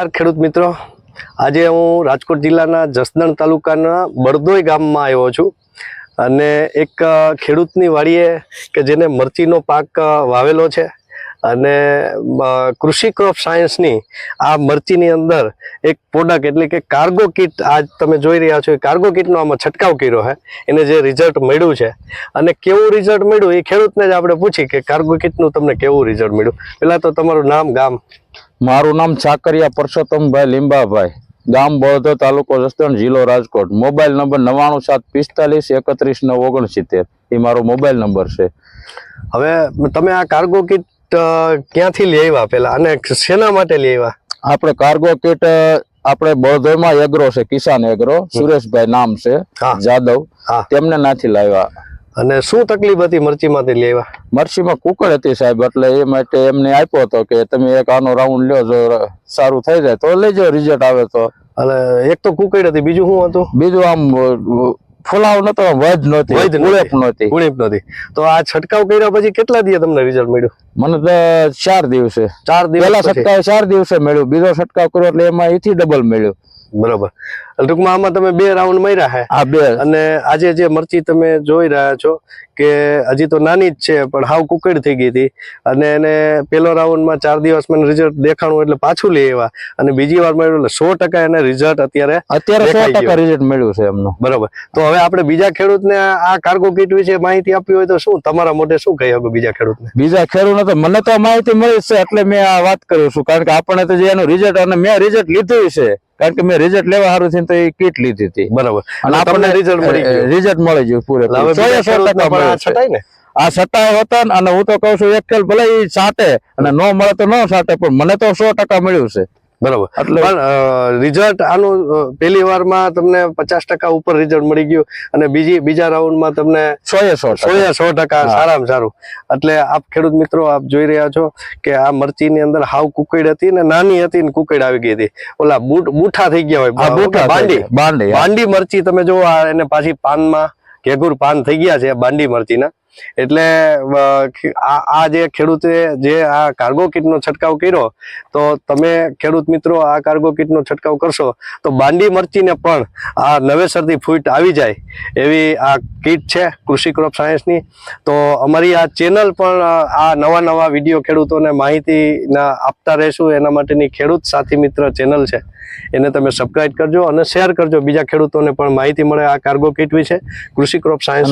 નમસ્કાર ખેડૂત મિત્રો, આજે હું રાજકોટ જિલ્લાના જસદણ તાલુકાના બરદોઈ ગામમાં આવ્યો છું અને એક ખેડૂતની વાડીએ કે જેને મરચીનો પાક વાવેલો છે અને કૃષિ ક્રોપ સાયન્સની આ મરચીની અંદર એક પ્રોડક્ટ એટલે કે કાર્ગો કીટ આજ તમે જોઈ રહ્યા છો, કાર્ગો કીટનો આમાં છંટકાવ કર્યો છે, એને જે રિઝલ્ટ મળ્યું છે અને કેવું રિઝલ્ટ મળ્યું એ ખેડૂતને જ આપણે પૂછી કે કાર્ગો કીટનું તમને કેવું રિઝલ્ટ મળ્યું. પહેલાં તો તમારું નામ, ગામ. મારું નામ છાકરિયા પરસોત્તમભાઈ લીંબાભાઈ, ગામ બળદો, તાલુકો જસદણ, જિલ્લો રાજકોટ. મોબાઈલ નંબર 9745413969 એ મારો મોબાઈલ નંબર છે. હવે તમે આ કાર્ગો કીટ ક્યાંથી લઈ આવ્યા પેલા અને શેના માટે લઈ આવ્યા? આપણે કાર્ગો કીટ આપણે બળદોમાં એગ્રો છે, કિસાન એગ્રો, સુરેશભાઈ નામ છે, જાદવ, તેમને નાથી લાવ્યા. અને શું તકલીફ હતી મરચીમાંથી લઈ આવ્યા? મરચીમાં કુકડ હતી સાહેબ, એટલે એ માટે એમને આપ્યો હતો કે તમે એક આનો રાઉન્ડ લ્યો, જો સારું થઈ જાય તો લેજો, રિઝલ્ટ આવે તો. અને એક તો કુકડ હતી, બીજું શું હતું? બીજું આમ ફુલાવ નતો, વધ નહોતી, ઉણપ નહોતી. તો આ છંટકાવ કર્યા પછી કેટલા દિવસ તમને રિઝલ્ટ મળ્યું? મને તો 4 દિવસે. 4 દિવસ પહેલા છંટકાવ 4 દિવસે મળ્યું, બીજો છંટકાવ કર્યો એટલે એમાં એથી ડબલ મળ્યું. બરાબર. ટૂંકમાં આમાં તમે 2 રાઉન્ડ માર્યા છે. આ 2. અને આજે જે મરચી તમે જોઈ રહ્યા છો કે હજી તો નાની જ છે પણ હાવ કુકડ થઈ ગઈ હતી અને એને પેલો રાઉન્ડમાં 4 દિવસમાં રિઝલ્ટ દેખાણું એટલે પાછું લઈ આવ્યા અને બીજી વાર મળ્યું એટલે 100% એને રિઝલ્ટ અત્યારે 100% રિઝલ્ટ મળ્યું છે એમનું. બરાબર. તો હવે આપણે બીજા ખેડૂતને આ કાર્ગો કીટ વિશે માહિતી આપવી હોય તો શું તમારા મોઢે શું કહી શકો બીજા ખેડૂતને? બીજા ખેડૂતને તો મને તો માહિતી મળી છે એટલે મેં આ વાત કરું છું, કારણ કે આપણે તો જે એનું રિઝલ્ટ અને મેં રિઝલ્ટ લીધું છે, કારણ કે મેં રિઝલ્ટ લેવા સારું થઈને તો એ કીટ લીધી હતી. બરાબર. અને આપણને રિઝલ્ટ મળી ગયું પૂરેપૂરું. 100% છટાય ને આ છટાય હતા અને હું તો કહું છું એક ખેલ ભલે એ છાંટે અને ન મળે તો ન છાંટે, પણ મને તો 100% મળ્યું છે. બરાબર. પણ રિઝલ્ટ આનું પહેલી વારમાં તમને 50% ઉપર રિઝલ્ટ મળી ગયું અને બીજા રાઉન્ડમાં તમને 100% સારામાં સારું. એટલે આપ ખેડૂત મિત્રો આપ જોઈ રહ્યા છો કે આ મરચીની અંદર હાવ કુકડ હતી ને નાની હતી ને કુકડ આવી ગઈ હતી, ઓલા બૂઠા થઈ ગયા હોય, બાંડી મરચી તમે જો એને પાછી પાનમાં ઘેઘુર પાન થઈ ગયા છે બાંડી મરચીના. એટલે આ જે ખેડૂતે જે આ કાર્ગો કીટનો છંટકાવ કર્યો તો તમે ખેડૂત મિત્રો આ કાર્ગો કીટનો છંટકાવ કરશો તો બાંડી મરચીને પણ આ નવેસરથી ફૂટ આવી જાય એવી આ કીટ છે કૃષિ ક્રોપ સાયન્સની. તો અમારી આ ચેનલ પણ આ નવા વિડીયો ખેડૂતોને માહિતીના આપતા રહેશું, એના માટેની ખેડૂત સાથી મિત્ર ચેનલ છે, એને તમે સબસ્ક્રાઇબ કરજો અને શેર કરજો, બીજા ખેડૂતોને પણ માહિતી મળે આ કાર્ગો કીટ વિશે. કૃષિ ક્રોપ સાયન્સ